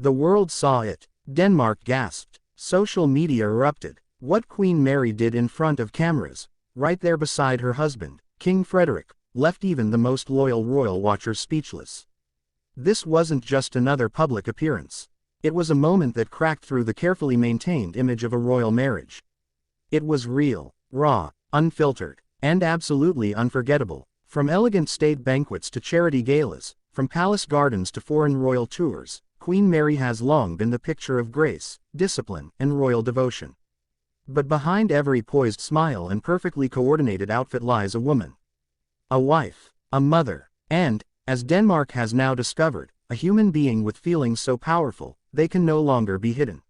The world saw it. Denmark gasped. Social media erupted. What Queen Mary did in front of cameras, right there beside her husband, King Frederik, left even the most loyal royal watchers speechless. This wasn't just another public appearance. It was a moment that cracked through the carefully maintained image of a royal marriage. It was real, raw, unfiltered, and absolutely unforgettable. From elegant state banquets to charity galas, from palace gardens to foreign royal tours, Queen Mary has long been the picture of grace, discipline, and royal devotion. But behind every poised smile and perfectly coordinated outfit lies a woman. A wife, a mother, and, as Denmark has now discovered, a human being with feelings so powerful, they can no longer be hidden.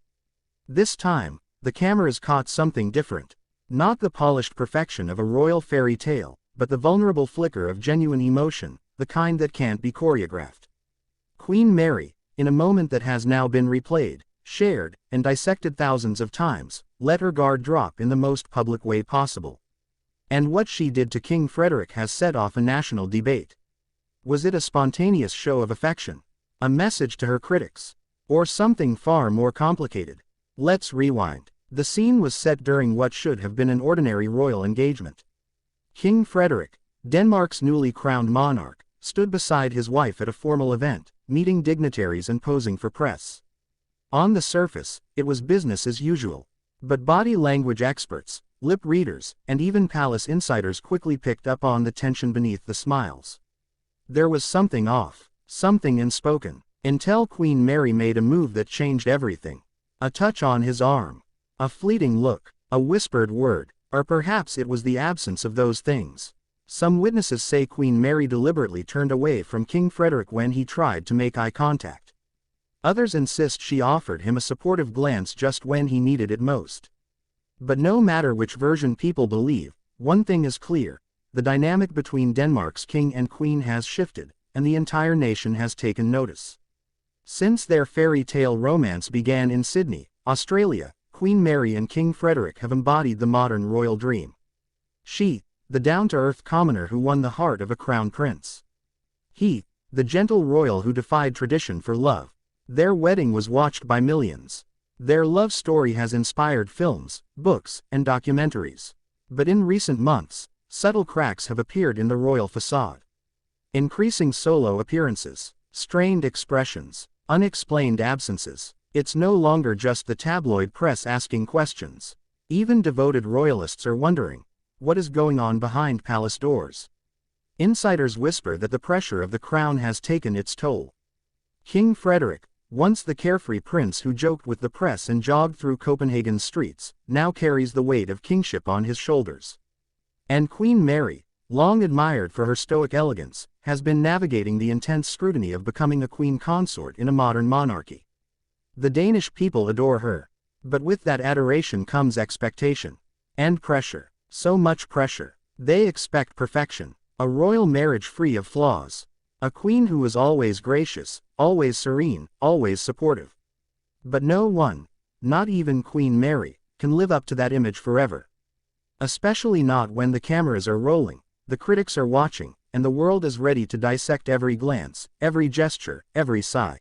This time, the cameras caught something different. Not the polished perfection of a royal fairy tale, but the vulnerable flicker of genuine emotion, the kind that can't be choreographed. Queen Mary, in a moment that has now been replayed, shared, and dissected thousands of times, let her guard drop in the most public way possible. And what she did to King Frederik has set off a national debate. Was it a spontaneous show of affection? A message to her critics? Or something far more complicated? Let's rewind. The scene was set during what should have been an ordinary royal engagement. King Frederik, Denmark's newly crowned monarch, stood beside his wife at a formal event, meeting dignitaries and posing for press. On the surface, it was business as usual. But body language experts, lip readers, and even palace insiders quickly picked up on the tension beneath the smiles. There was something off, something unspoken, until Queen Mary made a move that changed everything. A touch on his arm, a fleeting look, a whispered word, or perhaps it was the absence of those things. Some witnesses say Queen Mary deliberately turned away from King Frederik when he tried to make eye contact. Others insist she offered him a supportive glance just when he needed it most. But no matter which version people believe, one thing is clear: the dynamic between Denmark's king and queen has shifted, and the entire nation has taken notice. Since their fairy tale romance began in Sydney, Australia, Queen Mary and King Frederik have embodied the modern royal dream. She, the down-to-earth commoner who won the heart of a crown prince. He, the gentle royal who defied tradition for love. Their wedding was watched by millions. Their love story has inspired films, books, and documentaries. But in recent months, subtle cracks have appeared in the royal facade. Increasing solo appearances, strained expressions, unexplained absences. It's no longer just the tabloid press asking questions. Even devoted royalists are wondering, what is going on behind palace doors? Insiders whisper that the pressure of the crown has taken its toll. King Frederik, once the carefree prince who joked with the press and jogged through Copenhagen's streets, now carries the weight of kingship on his shoulders. And Queen Mary, long admired for her stoic elegance, has been navigating the intense scrutiny of becoming a queen consort in a modern monarchy. The Danish people adore her. But with that adoration comes expectation. And pressure. So much pressure. They expect perfection. A royal marriage free of flaws. A queen who is always gracious, always serene, always supportive. But no one, not even Queen Mary, can live up to that image forever. Especially not when the cameras are rolling, the critics are watching, and the world is ready to dissect every glance, every gesture, every sigh.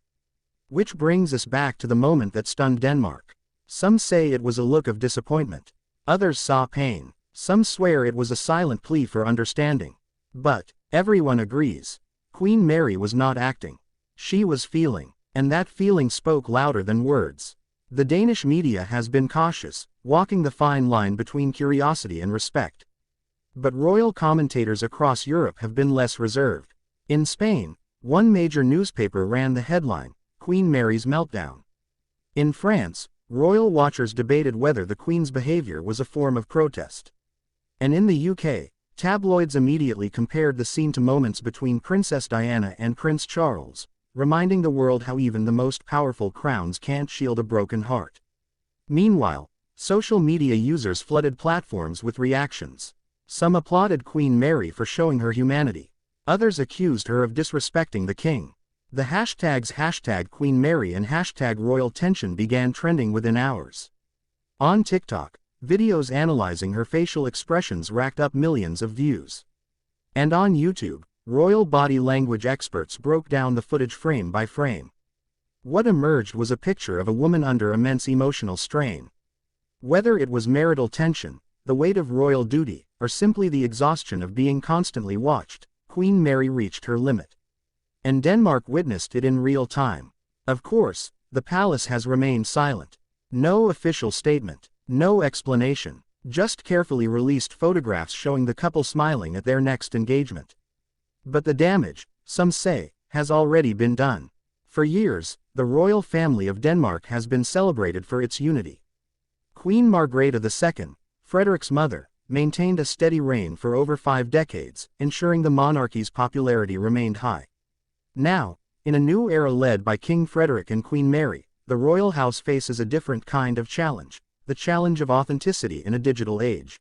Which brings us back to the moment that stunned Denmark. Some say it was a look of disappointment. Others saw pain. Some swear it was a silent plea for understanding. But everyone agrees. Queen Mary was not acting. She was feeling, and that feeling spoke louder than words. The Danish media has been cautious, walking the fine line between curiosity and respect. But royal commentators across Europe have been less reserved. In Spain, one major newspaper ran the headline, "Queen Mary's Meltdown." In France, royal watchers debated whether the Queen's behavior was a form of protest. And in the UK, tabloids immediately compared the scene to moments between Princess Diana and Prince Charles, reminding the world how even the most powerful crowns can't shield a broken heart. Meanwhile, social media users flooded platforms with reactions. Some applauded Queen Mary for showing her humanity. Others accused her of disrespecting the king. The hashtags #QueenMary and #Royal Tension began trending within hours. On TikTok, videos analyzing her facial expressions racked up millions of views. And on YouTube, royal body language experts broke down the footage frame by frame. What emerged was a picture of a woman under immense emotional strain. Whether it was marital tension, the weight of royal duty, or simply the exhaustion of being constantly watched, Queen Mary reached her limit. And Denmark witnessed it in real time. Of course, the palace has remained silent. No official statement, no explanation, just carefully released photographs showing the couple smiling at their next engagement. But the damage, some say, has already been done. For years, the royal family of Denmark has been celebrated for its unity. Queen Margrethe II, Frederik's mother, maintained a steady reign for over 5 decades, ensuring the monarchy's popularity remained high. Now, in a new era led by King Frederik and Queen Mary, the royal house faces a different kind of challenge, the challenge of authenticity in a digital age.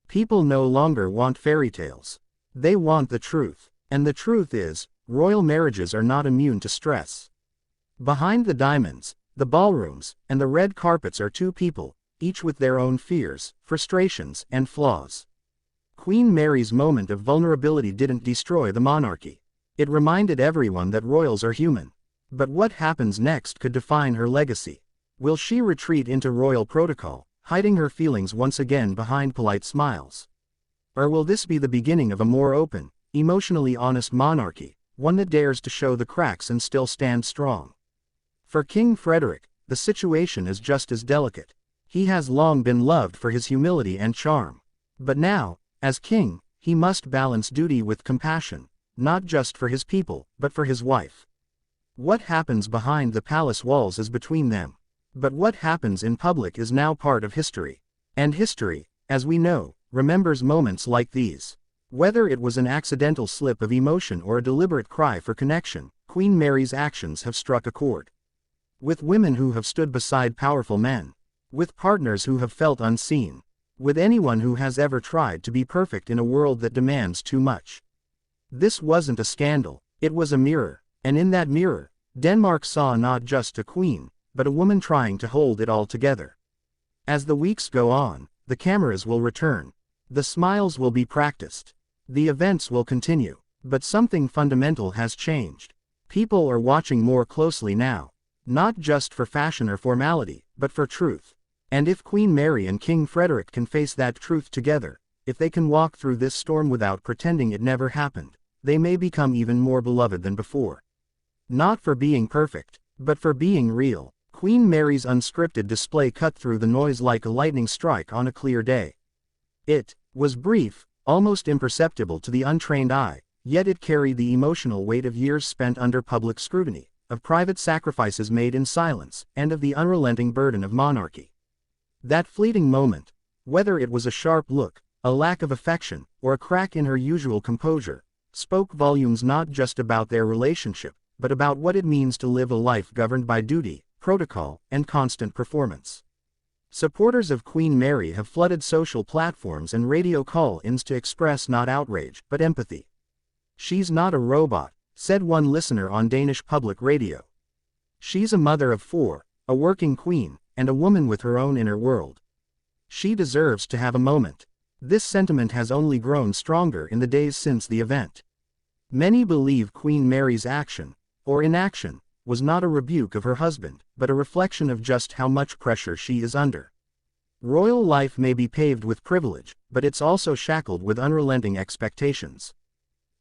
People no longer want fairy tales. They want the truth. And the truth is, royal marriages are not immune to stress. Behind the diamonds, the ballrooms, and the red carpets are 2 people, each with their own fears, frustrations, and flaws. Queen Mary's moment of vulnerability didn't destroy the monarchy. It reminded everyone that royals are human. But what happens next could define her legacy. Will she retreat into royal protocol, hiding her feelings once again behind polite smiles? Or will this be the beginning of a more open, emotionally honest monarchy, one that dares to show the cracks and still stand strong? For King Frederik, the situation is just as delicate. He has long been loved for his humility and charm. But now, as king, he must balance duty with compassion, not just for his people, but for his wife. What happens behind the palace walls is between them. But what happens in public is now part of history. And history, as we know, remembers moments like these. Whether it was an accidental slip of emotion or a deliberate cry for connection, Queen Mary's actions have struck a chord. With women who have stood beside powerful men. With partners who have felt unseen. With anyone who has ever tried to be perfect in a world that demands too much. This wasn't a scandal, it was a mirror. And in that mirror, Denmark saw not just a queen, but a woman trying to hold it all together. As the weeks go on, the cameras will return. The smiles will be practiced. The events will continue. But something fundamental has changed. People are watching more closely now. Not just for fashion or formality, but for truth. And if Queen Mary and King Frederik can face that truth together, if they can walk through this storm without pretending it never happened, they may become even more beloved than before. Not for being perfect, but for being real. Queen Mary's unscripted display cut through the noise like a lightning strike on a clear day. It was brief, almost imperceptible to the untrained eye, yet it carried the emotional weight of years spent under public scrutiny, of private sacrifices made in silence, and of the unrelenting burden of monarchy. That fleeting moment, whether it was a sharp look, a lack of affection, or a crack in her usual composure, spoke volumes not just about their relationship, but about what it means to live a life governed by duty, protocol, and constant performance. Supporters of Queen Mary have flooded social platforms and radio call-ins to express not outrage, but empathy. "She's not a robot," said one listener on Danish public radio. "She's a mother of 4, a working queen, and a woman with her own inner world. She deserves to have a moment." This sentiment has only grown stronger in the days since the event. Many believe Queen Mary's action, or inaction, was not a rebuke of her husband, but a reflection of just how much pressure she is under. Royal life may be paved with privilege, but it's also shackled with unrelenting expectations.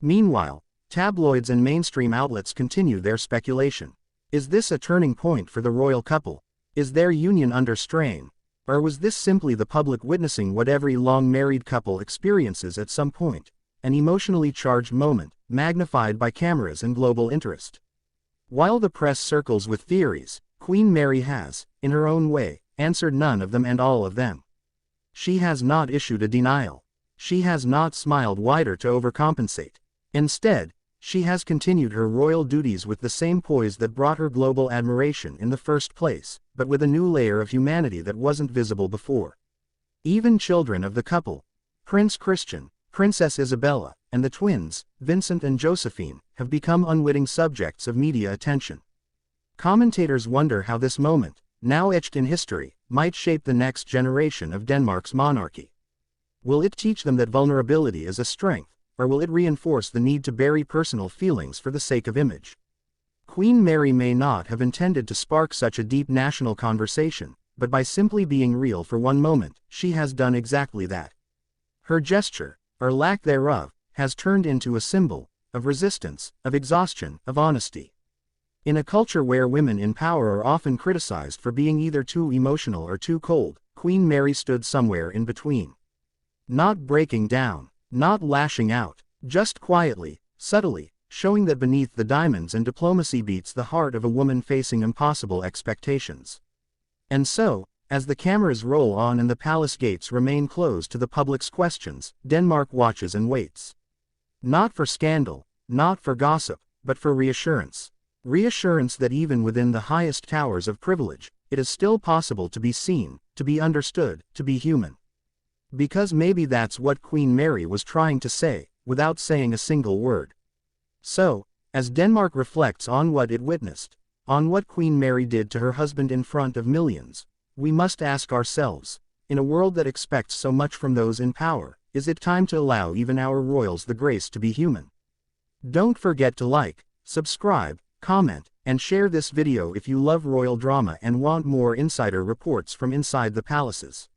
Meanwhile, tabloids and mainstream outlets continue their speculation. Is this a turning point for the royal couple? Is their union under strain? Or was this simply the public witnessing what every long-married couple experiences at some point, an emotionally charged moment, magnified by cameras and global interest? While the press circles with theories, Queen Mary has, in her own way, answered none of them and all of them. She has not issued a denial. She has not smiled wider to overcompensate. Instead, she has continued her royal duties with the same poise that brought her global admiration in the first place, but with a new layer of humanity that wasn't visible before. Even children of the couple, Prince Christian, Princess Isabella, and the twins, Vincent and Josephine, have become unwitting subjects of media attention. Commentators wonder how this moment, now etched in history, might shape the next generation of Denmark's monarchy. Will it teach them that vulnerability is a strength, or will it reinforce the need to bury personal feelings for the sake of image? Queen Mary may not have intended to spark such a deep national conversation, but by simply being real for one moment, she has done exactly that. Her gesture, or lack thereof, has turned into a symbol of resistance, of exhaustion, of honesty. In a culture where women in power are often criticized for being either too emotional or too cold, Queen Mary stood somewhere in between. Not breaking down, not lashing out, just quietly, subtly, showing that beneath the diamonds and diplomacy beats the heart of a woman facing impossible expectations. And so, as the cameras roll on and the palace gates remain closed to the public's questions, Denmark watches and waits. Not for scandal, not for gossip, but for reassurance. Reassurance that even within the highest towers of privilege, it is still possible to be seen, to be understood, to be human. Because maybe that's what Queen Mary was trying to say, without saying a single word. So, as Denmark reflects on what it witnessed, on what Queen Mary did to her husband in front of millions, we must ask ourselves, in a world that expects so much from those in power, is it time to allow even our royals the grace to be human? Don't forget to like, subscribe, comment, and share this video if you love royal drama and want more insider reports from inside the palaces.